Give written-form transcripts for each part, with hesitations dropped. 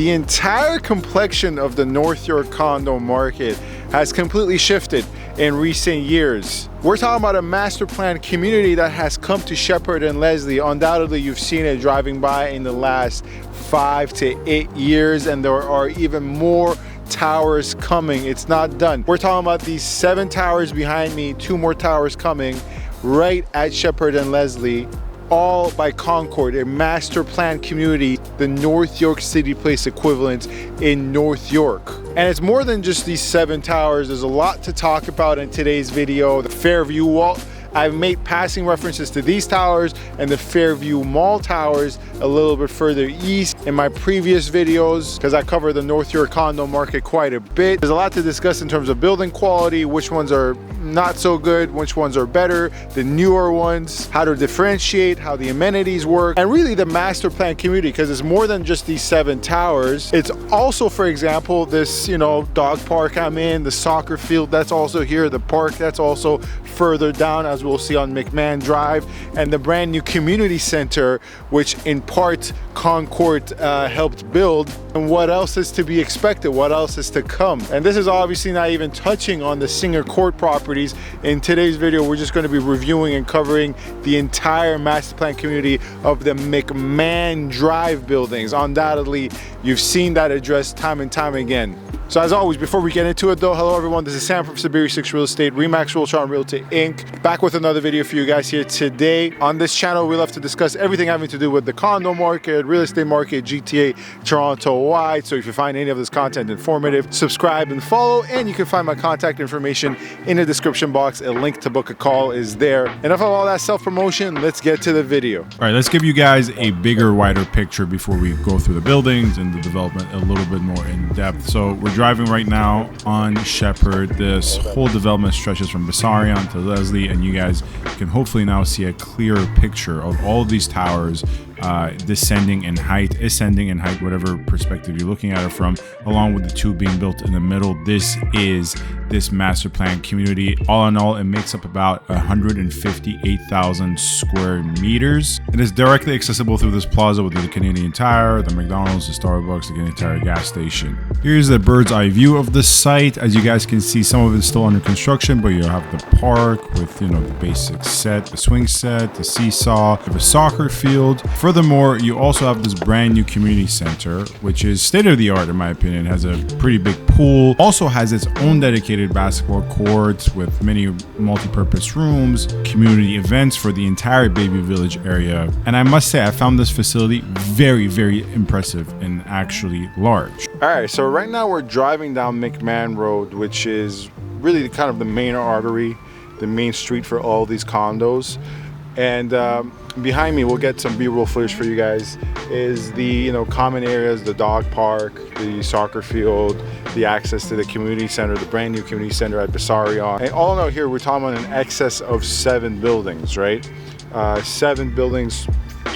The entire complexion of the North York condo market has completely shifted in recent years. We're talking about a master plan community that has come to Shepherd and Leslie. Undoubtedly, you've seen it driving by in the last 5 to 8 years, and there are even more towers coming. It's not done. We're talking about these 7 towers behind me, 2 more towers coming right at Shepherd and Leslie, all by Concord, a master plan community, the North York City Place equivalent in North York. And it's more than just these 7 towers. There's a lot to talk about in today's video. The Fairview Wall, I've made passing references to these towers and the Fairview Mall towers a little bit further east in my previous videos, because I cover the North York condo market quite a bit. There's a lot to discuss in terms of building quality, which ones are not so good, which ones are better, the newer ones, how to differentiate, how the amenities work, and really the master plan community, because it's more than just these 7 towers. It's also, for example, this, dog park I'm in, the soccer field that's also here, the park that's also further down, as we'll see on McMahon Drive, and the brand new community center, which in part Concord helped build. And what else is to be expected? What else is to come? And this is obviously not even touching on the Singer Court properties. In today's video, we're just going to be reviewing and covering the entire master plan community of the McMahon Drive buildings. Undoubtedly, you've seen that address time and time again. So as always, before we get into it though, hello everyone, this is Sam from SaberiSixRealEstate, Remax Realtron Realty Inc. Back with another video for you guys here today. On this channel, we love to discuss everything having to do with the condo market, real estate market, GTA, Toronto wide. So if you find any of this content informative, subscribe and follow, and you can find my contact information in the description box. A link to book a call is there. Enough of all that self-promotion, let's get to the video. All right, let's give you guys a bigger, wider picture before we go through the buildings and the development a little bit more in depth. So we're driving right now on Shepherd. This whole development stretches from Bessarion to Leslie, and you guys can hopefully now see a clearer picture of all of these towers descending in height, ascending in height, whatever perspective you're looking at it from, along with the 2 being built in the middle. This is this master plan community. All in all, it makes up about 158,000 square meters. It is directly accessible through this plaza with the Canadian Tire, the McDonald's, the Starbucks, the Canadian Tire gas station. Here's the bird's eye view of the site. As you guys can see, some of it's still under construction, but you have the park with the basic set, the swing set, the seesaw, you have a soccer field. Furthermore, you also have this brand new community center, which is state-of-the-art in my opinion. It has a pretty big pool, also has its own dedicated basketball courts with many multi-purpose rooms, community events for the entire Baby Village area. And I must say, I found this facility very, very impressive and actually large. All right, so right now we're driving down McMahon Road, which is really kind of the main artery, the main street for all these condos. And behind me, we'll get some B-roll footage for you guys, is the common areas, the dog park, the soccer field, the access to the community center, the brand new community center at Bessarion. And all in all here, we're talking about an excess of 7 buildings, right? 7 buildings,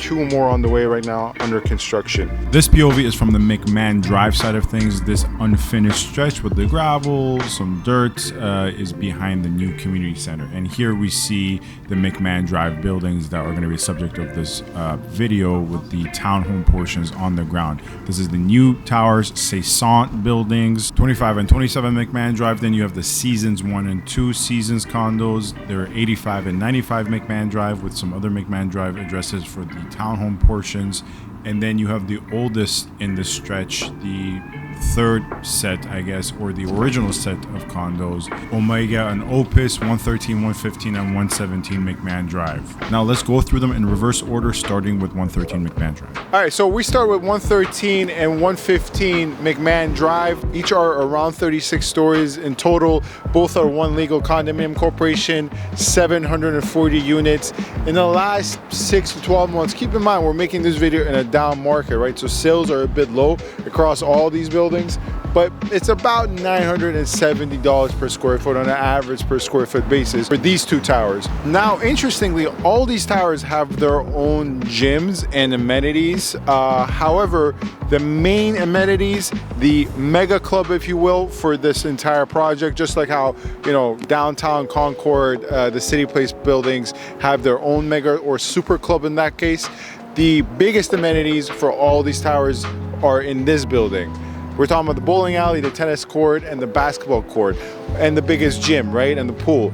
2 more on the way right now under construction. This POV is from the McMahon Drive side of things. This unfinished stretch with the gravel, some dirt, is behind the new community center. And here we see the McMahon Drive buildings that are going to be subject of this video, with the townhome portions on the ground. This is the new towers, Saison buildings, 25 and 27 McMahon Drive. Then you have the Saisons 1 and 2 Saisons Condos. There are 85 and 95 McMahon Drive, with some other McMahon Drive addresses for the townhome portions. And then you have the oldest in the stretch, the 3rd set, I guess, or the original set of condos, Omega and Opus, 113, 115, and 117 McMahon Drive. Now let's go through them in reverse order, starting with 113 McMahon Drive. All right, so we start with 113 and 115 McMahon Drive. Each are around 36 stories in total. Both are one legal condominium corporation, 740 units. In the last 6 to 12 months, keep in mind, we're making this video in a down market, right? So sales are a bit low across all these buildings, but it's about $970 per square foot on an average per square foot basis for these 2 towers. Now, interestingly, all these towers have their own gyms and amenities. However, the main amenities, the mega club, if you will, for this entire project, just like how, downtown Concord, the City Place buildings have their own mega or super club in that case, the biggest amenities for all these towers are in this building. We're talking about the bowling alley, the tennis court, and the basketball court, and the biggest gym, right, and the pool.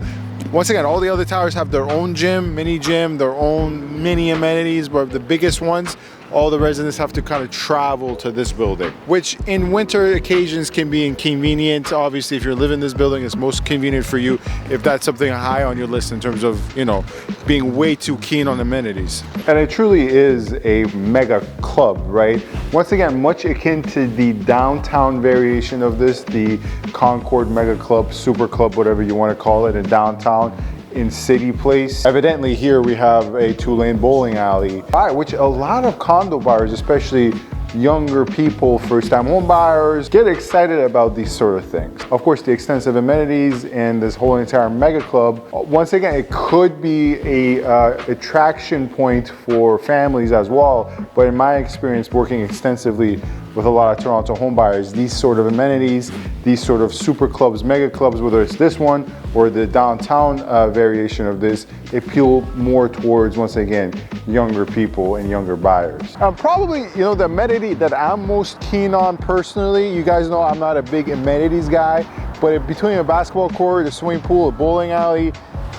Once again, all the other towers have their own gym, their own mini amenities, but the biggest ones, all the residents have to kind of travel to this building, which in winter occasions can be inconvenient. Obviously, if you're living in this building, it's most convenient for you if that's something high on your list in terms of, you know, being way too keen on amenities. And it truly is a mega club, right? Once again, much akin to the downtown variation of this, the Concord Mega Club, Super Club, whatever you want to call it, in downtown. In City Place. Evidently here we have a 2-lane bowling alley, which a lot of condo buyers, especially younger people, first-time home buyers, get excited about these sort of things. Of course, the extensive amenities in this whole entire mega club, once again, it could be a attraction point for families as well, but in my experience working extensively with a lot of Toronto home buyers, these sort of amenities, these sort of super clubs, mega clubs, whether it's this one or the downtown variation of this, appeal more towards, once again, younger people and younger buyers. Probably, you know, the amenity that I'm most keen on personally, you guys know I'm not a big amenities guy, but between a basketball court, a swimming pool, a bowling alley,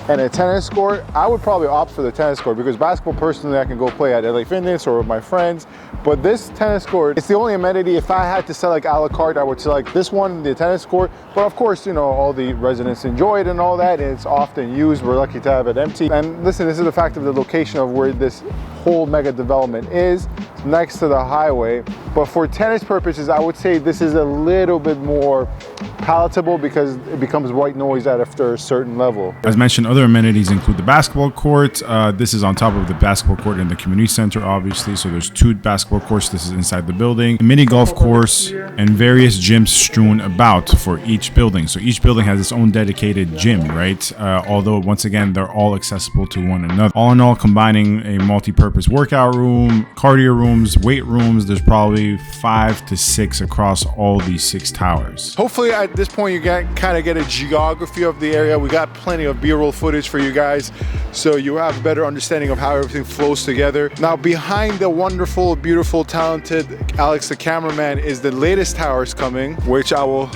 and a tennis court, I would probably opt for the tennis court, because basketball personally I can go play at LA Fitness or with my friends, but this tennis court, it's the only amenity. If I had to select a la carte, I would select this one, the tennis court, but of course, you know, all the residents enjoy it and all that, and it's often used. We're lucky to have it empty. And listen, this is the fact of the location of where this whole mega development is, next to the highway. But for tennis purposes, I would say this is a little bit more palatable because it becomes white noise after a certain level. As mentioned, other amenities include the basketball court. This is on top of the basketball court in the community center, obviously. So there's 2 basketball courts. This is inside the building. A mini golf course and various gyms strewn about for each building. So each building has its own dedicated gym, right? Although, once again, they're all accessible to one another. All in all, combining a multi-purpose workout room, cardio rooms, weight rooms, there's probably 5 to 6 across all these 6 towers. Hopefully at this point you kind of get a geography of the area. We got plenty of B-roll footage for you guys, so you have a better understanding of how everything flows together. Now, behind the wonderful, beautiful, talented Alex the cameraman is the latest towers coming, which I will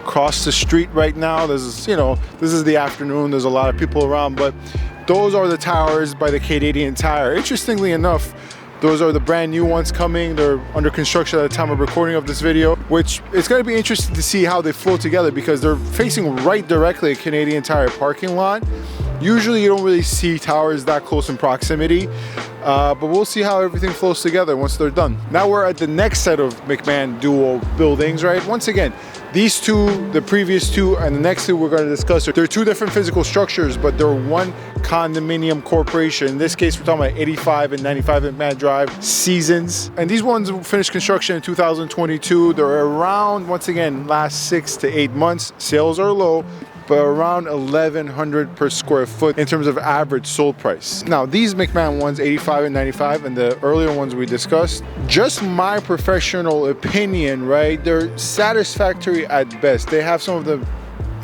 cross the street right now. This is, you know, this is the afternoon, there's a lot of people around, but those are the towers by the Canadian Tire. Interestingly enough, those are the brand new ones coming. They're under construction at the time of recording of this video, which it's going to be interesting to see how they flow together, because they're facing right directly a Canadian Tire parking lot. Usually you don't really see towers that close in proximity, but we'll see how everything flows together once they're done. Now we're at the next set of McMahon duo buildings, right? Once again, these 2, the previous 2, and the next 2 we're going to discuss, they're 2 different physical structures, but they're one condominium corporation. In this case, we're talking about 85 and 95 McMahon Drive, Saisons. And these ones finished construction in 2022. They're around, once again, last 6 to 8 months. Sales are low, but around $1,100 per square foot in terms of average sold price. Now, these McMahon ones, 85 and 95, and the earlier ones we discussed, just my professional opinion, right? They're satisfactory at best. They have some of the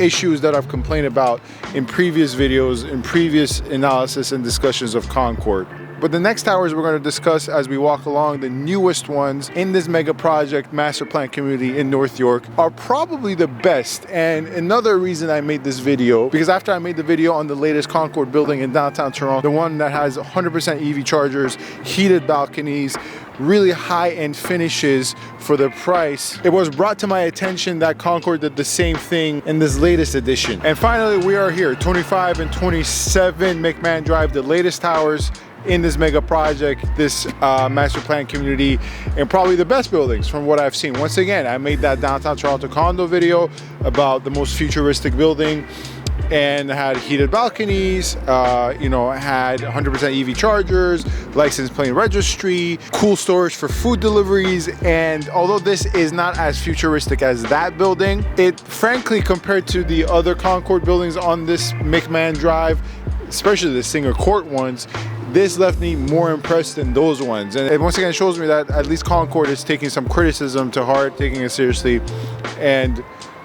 issues that I've complained about in previous videos, in previous analysis and discussions of Concord. But the next towers we're going to discuss as we walk along, the newest ones in this mega project master plan community in North York, are probably the best. And another reason I made this video, because after I made the video on the latest Concord building in downtown Toronto, the one that has 100% EV chargers, heated balconies, really high-end finishes for the price, it was brought to my attention that Concord did the same thing in this latest edition. And finally, we are here, 25 and 27 McMahon Drive, the latest towers in this mega project, this master plan community, and probably the best buildings from what I've seen. Once again, I made that downtown Toronto condo video about the most futuristic building, and had heated balconies, you know, had 100% EV chargers, licensed plane registry, cool storage for food deliveries. And although this is not as futuristic as that building, it frankly, compared to the other Concord buildings on this McMahon Drive, especially the Singer Court ones, this left me more impressed than those ones. And it once again shows me that at least Concord is taking some criticism to heart, taking it seriously, and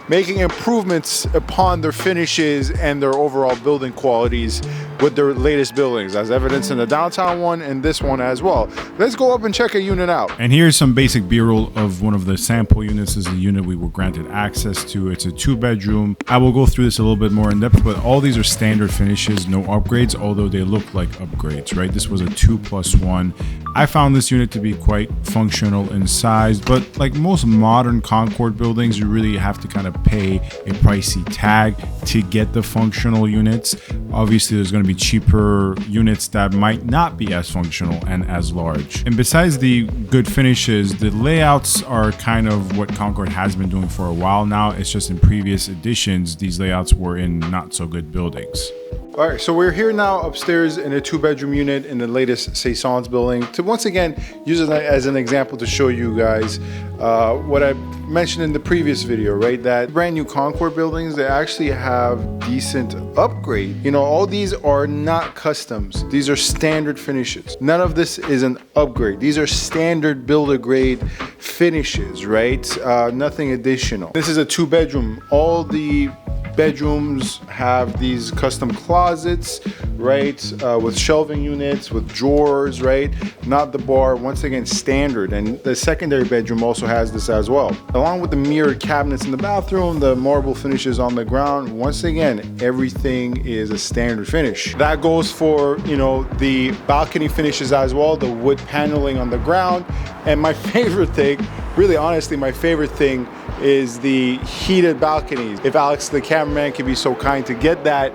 making improvements upon their finishes and their overall building qualities with their latest buildings, as evidenced in the downtown one and this one as well. Let's go up and check a unit out. And here's some basic B-roll of one of the sample units. This is a unit we were granted access to. It's a 2-bedroom. I will go through this a little bit more in depth, but all these are standard finishes, no upgrades, although they look like upgrades, right? This was a 2+1. I found this unit to be quite functional in size, but like most modern Concord buildings, you really have to kind of pay a pricey tag to get the functional units. Obviously, there's going to be cheaper units that might not be as functional and as large. And besides the good finishes, the layouts are kind of what Concord has been doing for a while now. It's just in previous editions, these layouts were in not so good buildings. All right, so we're here now upstairs in a 2-bedroom unit in the latest Saisons building to once again use it as an example to show you guys what I mentioned in the previous video, right? That brand new Concord buildings, they actually have decent upgrade. You know, all these are not customs. These are standard finishes. None of this is an upgrade. These are standard builder grade finishes, right? Nothing additional. This is a 2-bedroom. All the bedrooms have these custom closets, right, with shelving units, with drawers, right, not the bar. Once again, standard. And the secondary bedroom also has this as well, along with the mirrored cabinets in the bathroom, the marble finishes on the ground. Once again, everything is a standard finish. That goes for, you know, the balcony finishes as well, the wood paneling on the ground. And my favorite thing, really honestly, my favorite thing is the heated balconies. If Alex, the cameraman, can be so kind to get that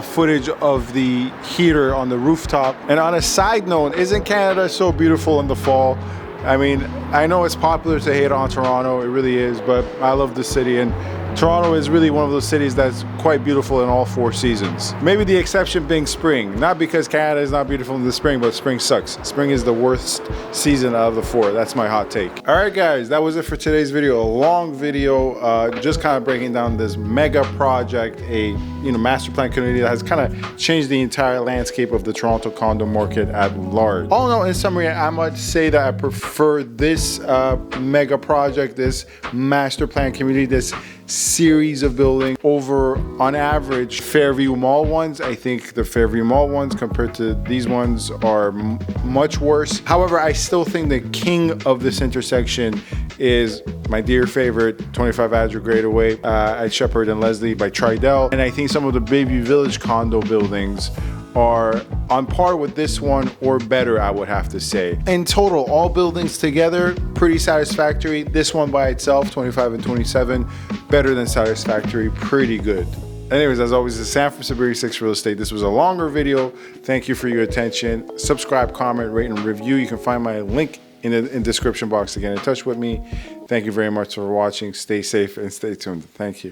footage of the heater on the rooftop. And on a side note, isn't Canada so beautiful in the fall? I mean, I know it's popular to hate on Toronto, it really is, but I love the city, and Toronto is really one of those cities that's quite beautiful in all 4 seasons. Maybe the exception being spring, not because Canada is not beautiful in the spring, but spring sucks. Spring is the worst season out of the 4. That's my hot take. All right, guys, that was it for today's video. A long video, just kind of breaking down this mega project, a master plan community that has kind of changed the entire landscape of the Toronto condo market at large. All in all, in summary, I might say that I prefer this mega project, this master plan community, this series of buildings over, on average, Fairview Mall ones. I think the Fairview Mall ones compared to these ones are much worse. However, I still think the king of this intersection is my dear favorite 25 Adger Grade Away at Shepherd and Leslie by Tridel. And I think some of the Baby Village condo buildings are on par with this one or better, I would have to say. In total, all buildings together, pretty satisfactory. This one by itself, 25 and 27, better than satisfactory, pretty good. Anyways, as always, it's Sam from Saberi6 Real Estate. This was a longer video. Thank you for your attention. Subscribe, comment, rate, and review. You can find my link in the description box to get in touch with me. Thank you very much for watching. Stay safe and stay tuned. Thank you.